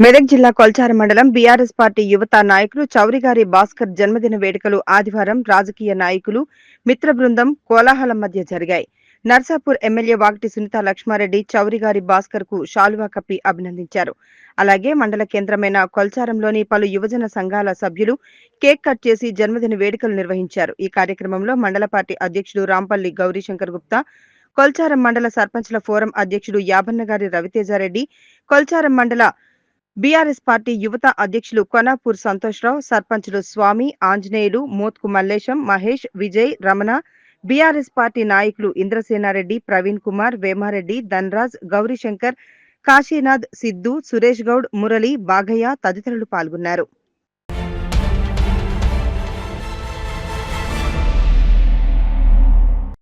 మెదక్ జిల్లా కొల్చారం మండలం BRS party యువత నాయకులు చౌరిగారి భాస్కర్ జన్మదిన వేడుకలు ఆదివారం రాజకీయ నాయకులు, మిత్ర బృందం కోలాహలం మధ్య జరిగాయి. నర్సాపూర్ ఎమ్మెల్యే వాకటి సునీతా లక్ష్మారెడ్డి చౌరిగారి భాస్కర్ కు శాలువా కప్పి అభినందించారు. అలాగే మండల కేంద్రమైన కొల్చారంలోని పలు యువజన సంఘాల సభ్యులు కేక్ కట్ చేసి జన్మదిన వేడుకలు నిర్వహించారు. ఈ కార్యక్రమంలో మండల పార్టీ అధ్యక్షుడు రాంపల్లి గౌరీశంకర్ గుప్తా, కొల్చారం మండల సర్పంచ్ల ఫోరం అధ్యక్షుడు యాభన్నగారి రవితేజారెడ్డి, కొల్చారం మండల బీఆర్ఎస్ పార్టీ యువత అధ్యక్షులు కొనాపూర్ సంతోష్రావు, సర్పంచులు స్వామి, ఆంజనేయులు, మోత్కు మల్లేశం, మహేష్, విజయ్, రమణ, బీఆర్ఎస్ పార్టీ నాయకులు ఇంద్రసేనారెడ్డి, ప్రవీణ్ కుమార్, వేమారెడ్డి, ధన్రాజ్, గౌరీశంకర్, కాశీనాథ్, సిద్దు, సురేష్ గౌడ్, మురళి, బాగయ్య తదితరులు పాల్గొన్నారు.